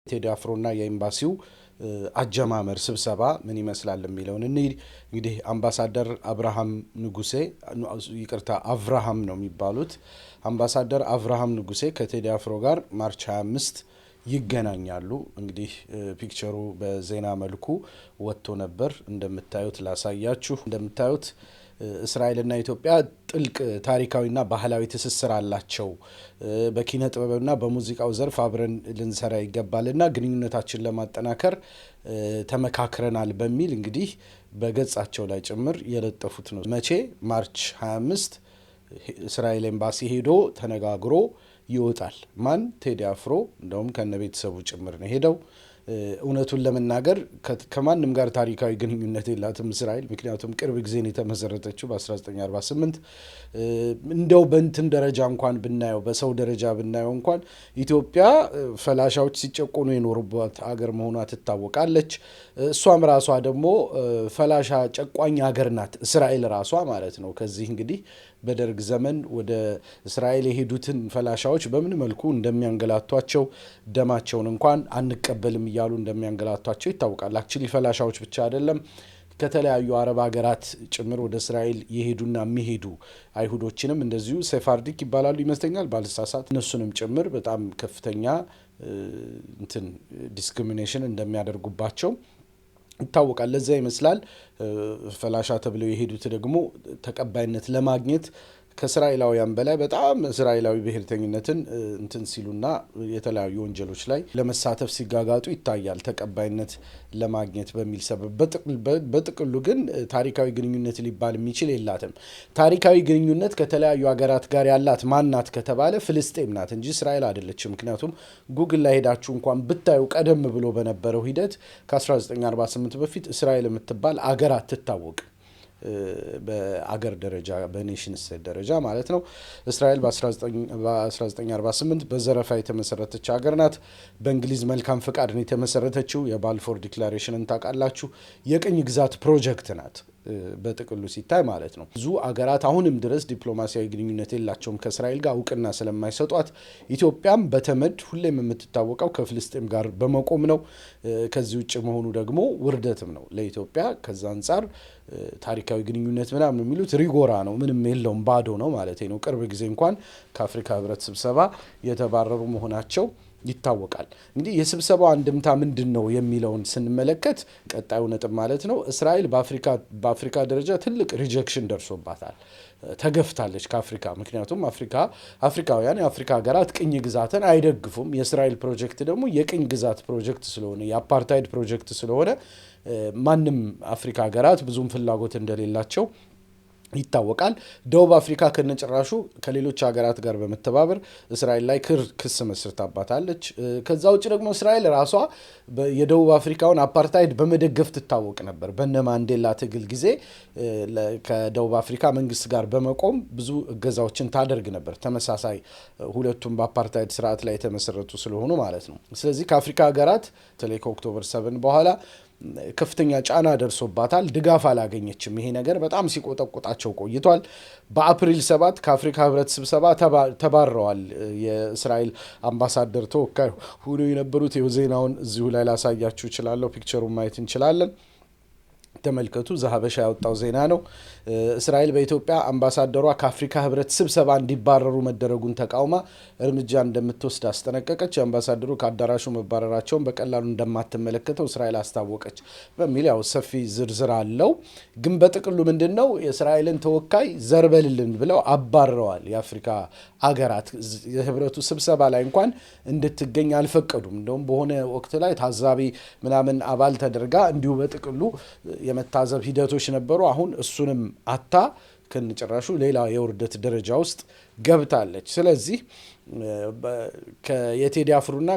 ቴዲ አፍሮና የኤምባሲው አጀማመር ስብሰባ ምን ይመስላል የሚለውን እንግዲህ አምባሳደር አብርሃም ንጉሴ አብርሃም ነው የሚባሉት አምባሳደር አብርሃም ንጉሴ ከቴዲ አፍሮ ጋር ማርች 25 ይገናኛሉ። እንግዲህ ፒክቸሩ በዜና መልኩ ወጥቶ ነበር። እንደምታዩት ላሳያችሁ። እንደምታዩት እስራኤልና ኢትዮጵያ ጥልቅ ታሪካዊና ባህላዊ ትስስር አላቸው። በኪነ ጥበብና በሙዚቃው ዘርፍ አብረን ልንሰራ ይገባልና ግንኙነታችን ለማጠናከር ተመካክረናል በሚል እንግዲህ በገጻቸው ላይ ጭምር የለጠፉት ነው። መቼ? ማርች 25 እስራኤል ኤምባሲ ሄዶ ተነጋግሮ ይወጣል። ማን? ቴዲ አፍሮ እንደውም ከነቤተሰቡ ጭምር ነው ሄደው። እውነቱን ለመናገር ከማንም ጋር ታሪካዊ ግንኙነት የላትም እስራኤል። ምክንያቱም ቅርብ ጊዜ ነው የተመሰረተችው በ1948። እንደው በእንትን ደረጃ እንኳን ብናየው በሰው ደረጃ ብናየው እንኳን ኢትዮጵያ ፈላሻዎች ሲጨቆኑ የኖሩባት ሀገር መሆኗ ትታወቃለች። እሷም ራሷ ደግሞ ፈላሻ ጨቋኝ ሀገር ናት፣ እስራኤል ራሷ ማለት ነው። ከዚህ እንግዲህ በደርግ ዘመን ወደ እስራኤል የሄዱትን ፈላሻዎች በምን መልኩ እንደሚያንገላቷቸው ደማቸውን እንኳን አንቀበልም እያሉ እንደሚያንገላቷቸው ይታወቃል። አክቹሊ ፈላሻዎች ብቻ አይደለም፣ ከተለያዩ አረብ ሀገራት ጭምር ወደ እስራኤል የሄዱና የሚሄዱ አይሁዶችንም እንደዚሁ ሴፋርዲክ ይባላሉ ይመስለኛል ባልሳሳት፣ እነሱንም ጭምር በጣም ከፍተኛ ዲስክሪሚኔሽን እንደሚያደርጉባቸው ይታወቃል። ለዛ ይመስላል ፈላሻ ተብለው የሄዱት ደግሞ ተቀባይነት ለማግኘት ከእስራኤላውያን በላይ በጣም እስራኤላዊ ብሔርተኝነትን እንትን ሲሉና የተለያዩ ወንጀሎች ላይ ለመሳተፍ ሲጋጋጡ ይታያል፣ ተቀባይነት ለማግኘት በሚል ሰበብ። በጥቅሉ ግን ታሪካዊ ግንኙነት ሊባል የሚችል የላትም። ታሪካዊ ግንኙነት ከተለያዩ ሀገራት ጋር ያላት ማናት ከተባለ ፍልስጤም ናት እንጂ እስራኤል አይደለችም። ምክንያቱም ጉግል ላይ ሄዳችሁ እንኳን ብታዩ ቀደም ብሎ በነበረው ሂደት ከ1948 በፊት እስራኤል የምትባል አገር አትታወቅም። በአገር ደረጃ በኔሽን ስቴት ደረጃ ማለት ነው። እስራኤል በ1948 በዘረፋ የተመሰረተች ሀገር ናት። በእንግሊዝ መልካም ፈቃድ ነው የተመሰረተችው። የባልፎር ዲክላሬሽንን ታውቃላችሁ። የቅኝ ግዛት ፕሮጀክት ናት በጥቅሉ ሲታይ ማለት ነው። ብዙ አገራት አሁንም ድረስ ዲፕሎማሲያዊ ግንኙነት የላቸውም ከእስራኤል ጋር እውቅና ስለማይሰጧት። ኢትዮጵያም በተመድ ሁሌም የምትታወቀው ከፍልስጤም ጋር በመቆም ነው። ከዚህ ውጭ መሆኑ ደግሞ ውርደትም ነው ለኢትዮጵያ። ከዛ አንጻር ታሪካዊ ግንኙነት ምናምን የሚሉት ሪጎራ ነው፣ ምንም የለውም፣ ባዶ ነው ማለት ነው። ቅርብ ጊዜ እንኳን ከአፍሪካ ህብረት ስብሰባ የተባረሩ መሆናቸው ይታወቃል። እንግዲህ የስብሰባው አንድምታ ምንድን ነው የሚለውን ስንመለከት ቀጣዩ ነጥብ ማለት ነው፣ እስራኤል በአፍሪካ ደረጃ ትልቅ ሪጀክሽን ደርሶባታል፣ ተገፍታለች ከአፍሪካ። ምክንያቱም አፍሪካውያን የአፍሪካ ሀገራት ቅኝ ግዛትን አይደግፉም። የእስራኤል ፕሮጀክት ደግሞ የቅኝ ግዛት ፕሮጀክት ስለሆነ የአፓርታይድ ፕሮጀክት ስለሆነ ማንም አፍሪካ ሀገራት ብዙም ፍላጎት እንደሌላቸው ይታወቃል። ደቡብ አፍሪካ ከነጭራሹ ከሌሎች ሀገራት ጋር በመተባበር እስራኤል ላይ ክስ መስርታባታለች። ከዛ ውጭ ደግሞ እስራኤል ራሷ የደቡብ አፍሪካውን አፓርታይድ በመደገፍ ትታወቅ ነበር። በነ ማንዴላ ትግል ጊዜ ከደቡብ አፍሪካ መንግስት ጋር በመቆም ብዙ እገዛዎችን ታደርግ ነበር። ተመሳሳይ ሁለቱም በአፓርታይድ ስርዓት ላይ የተመሰረቱ ስለሆኑ ማለት ነው። ስለዚህ ከአፍሪካ ሀገራት በተለይ ከኦክቶበር 7 በኋላ ከፍተኛ ጫና ደርሶባታል። ድጋፍ አላገኘችም። ይሄ ነገር በጣም ሲቆጠቆጣቸው ቆይቷል። በአፕሪል 7 ከአፍሪካ ህብረት ስብሰባ ተባረዋል። የእስራኤል አምባሳደር ተወካይ ሆኖ የነበሩት ዜናውን እዚሁ ላይ ላሳያችሁ እችላለሁ። ፒክቸሩን ማየት እንችላለን። ተመልከቱ። ዘሀበሻ ያወጣው ዜና ነው። እስራኤል በኢትዮጵያ አምባሳደሯ ከአፍሪካ ህብረት ስብሰባ እንዲባረሩ መደረጉን ተቃውማ እርምጃ እንደምትወስድ አስጠነቀቀች። አምባሳደሩ ከአዳራሹ መባረራቸውን በቀላሉ እንደማትመለከተው እስራኤል አስታወቀች በሚል ያው ሰፊ ዝርዝር አለው። ግን በጥቅሉ ምንድን ነው የእስራኤልን ተወካይ ዘርበልልን ብለው አባረዋል። የአፍሪካ አገራት የህብረቱ ስብሰባ ላይ እንኳን እንድትገኝ አልፈቀዱም። እንደውም በሆነ ወቅት ላይ ታዛቢ ምናምን አባል ተደርጋ እንዲሁ በጥቅሉ የመታዘብ ሂደቶች ነበሩ። አሁን እሱንም አታ ከነጭራሹ ሌላ የውርደት ደረጃ ውስጥ ገብታለች። ስለዚህ የቴዲ አፍሮና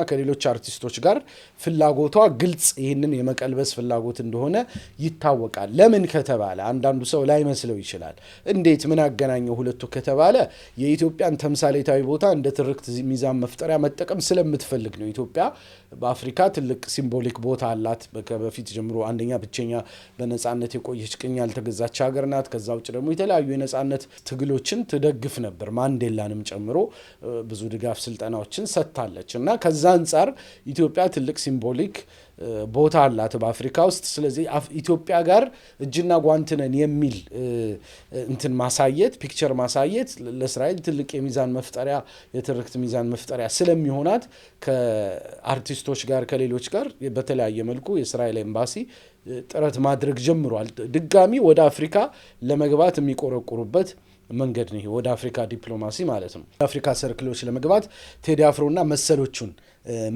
ከሌሎች አርቲስቶች ጋር ፍላጎቷ ግልጽ ይህንን የመቀልበስ ፍላጎት እንደሆነ ይታወቃል። ለምን ከተባለ አንዳንዱ ሰው ላይመስለው ይችላል። እንዴት ምን አገናኘው ሁለቱ ከተባለ የኢትዮጵያን ተምሳሌታዊ ቦታ እንደ ትርክት ሚዛን መፍጠሪያ መጠቀም ስለምትፈልግ ነው። ኢትዮጵያ በአፍሪካ ትልቅ ሲምቦሊክ ቦታ አላት። በፊት ጀምሮ አንደኛ ብቸኛ በነጻነት የቆየች ቅኝ ያልተገዛች ሀገር ናት። ከዛ ውጭ ደግሞ የተለያዩ የነጻነት ትግሎችን ትደግፍ ነበር፣ ማንዴላንም ጨምሮ ጨምሮ ብዙ ድጋፍ ስልጠናዎችን ሰጥታለች እና ከዛ አንጻር ኢትዮጵያ ትልቅ ሲምቦሊክ ቦታ አላት በአፍሪካ ውስጥ። ስለዚህ ኢትዮጵያ ጋር እጅና ጓንትነን የሚል እንትን ማሳየት ፒክቸር ማሳየት ለእስራኤል ትልቅ የሚዛን መፍጠሪያ የትርክት ሚዛን መፍጠሪያ ስለሚሆናት ከአርቲስቶች ጋር ከሌሎች ጋር በተለያየ መልኩ የእስራኤል ኤምባሲ ጥረት ማድረግ ጀምሯል። ድጋሚ ወደ አፍሪካ ለመግባት የሚቆረቁሩበት መንገድ ነው ወደ አፍሪካ ዲፕሎማሲ ማለት ነው። አፍሪካ ሰርክሎች ለመግባት ቴዲ አፍሮና መሰሎቹን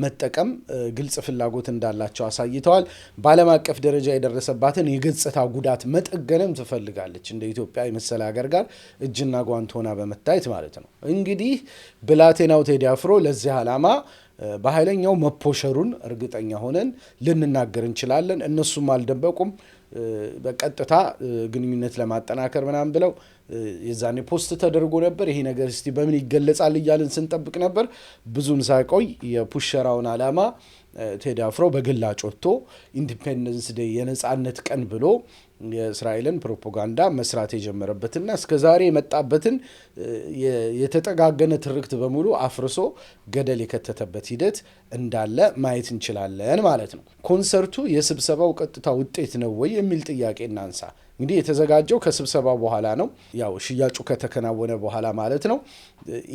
መጠቀም ግልጽ ፍላጎት እንዳላቸው አሳይተዋል። በዓለም አቀፍ ደረጃ የደረሰባትን የገጽታ ጉዳት መጠገንም ትፈልጋለች እንደ ኢትዮጵያ የመሰለ ሀገር ጋር እጅና ጓንት ሆና በመታየት ማለት ነው። እንግዲህ ብላቴናው ቴዲ አፍሮ ለዚህ ዓላማ በኃይለኛው መፖሸሩን እርግጠኛ ሆነን ልንናገር እንችላለን። እነሱም አልደበቁም። በቀጥታ ግንኙነት ለማጠናከር ምናምን ብለው የዛኔ ፖስት ተደርጎ ነበር። ይሄ ነገር እስቲ በምን ይገለጻል እያልን ስንጠብቅ ነበር። ብዙም ሳይቆይ የፑሸራውን ዓላማ ቴዲ አፍሮ በግላጭ ወጥቶ ኢንዲፔንደንስ ዴይ የነጻነት ቀን ብሎ የእስራኤልን ፕሮፓጋንዳ መስራት የጀመረበትና እስከዛሬ የመጣበትን የተጠጋገነ ትርክት በሙሉ አፍርሶ ገደል የከተተበት ሂደት እንዳለ ማየት እንችላለን ማለት ነው። ኮንሰርቱ የስብሰባው ቀጥታ ውጤት ነው ወይ የሚል ጥያቄ እናንሳ። እንግዲህ የተዘጋጀው ከስብሰባው በኋላ ነው፣ ያው ሽያጩ ከተከናወነ በኋላ ማለት ነው።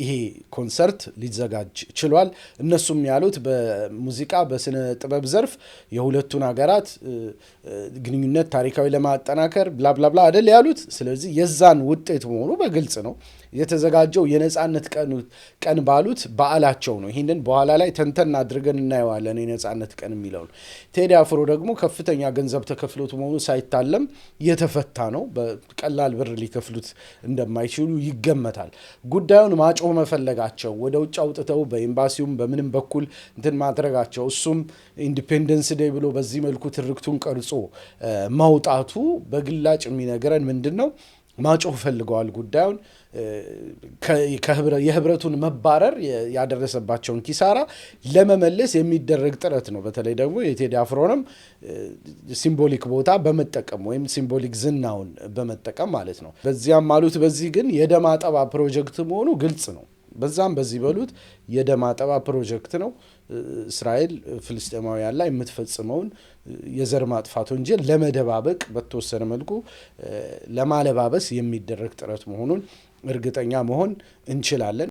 ይሄ ኮንሰርት ሊዘጋጅ ችሏል። እነሱም ያሉት በሙዚቃ በስነ ጥበብ ዘርፍ የሁለቱን ሀገራት ግንኙነት ታሪካዊ ለማጠናከር ብላብላብላ አይደል ያሉት። ስለዚህ የዛን ውጤት መሆኑ በግልጽ ነው። የተዘጋጀው የነጻነት ቀን ባሉት በዓላቸው ነው። ይህንን በኋላ ላይ ተንተን አድርገን እናየዋለን የነጻነት ቀን የሚለውን። ቴዲ አፍሮ ደግሞ ከፍተኛ ገንዘብ ተከፍሎት መሆኑ ሳይታለም የተፈታ ነው። በቀላል ብር ሊከፍሉት እንደማይችሉ ይገመታል። ጉዳዩን ማጮህ መፈለጋቸው፣ ወደ ውጭ አውጥተው በኤምባሲውም በምንም በኩል እንትን ማድረጋቸው፣ እሱም ኢንዲፔንደንስ ዴይ ብሎ በዚህ መልኩ ትርክቱን ቀርጾ ማውጣቱ በግላጭ የሚነግረን ምንድን ነው? ማጮህ ፈልገዋል ጉዳዩን። የህብረቱን መባረር ያደረሰባቸውን ኪሳራ ለመመለስ የሚደረግ ጥረት ነው። በተለይ ደግሞ የቴዲ አፍሮንም ሲምቦሊክ ቦታ በመጠቀም ወይም ሲምቦሊክ ዝናውን በመጠቀም ማለት ነው። በዚያም አሉት በዚህ ግን የደም አጠባ ፕሮጀክት መሆኑ ግልጽ ነው። በዛም በዚህ በሉት የደም አጠባ ፕሮጀክት ነው። እስራኤል ፍልስጤማውያን ላይ የምትፈጽመውን የዘር ማጥፋት ወንጀል ለመደባበቅ በተወሰነ መልኩ ለማለባበስ የሚደረግ ጥረት መሆኑን እርግጠኛ መሆን እንችላለን።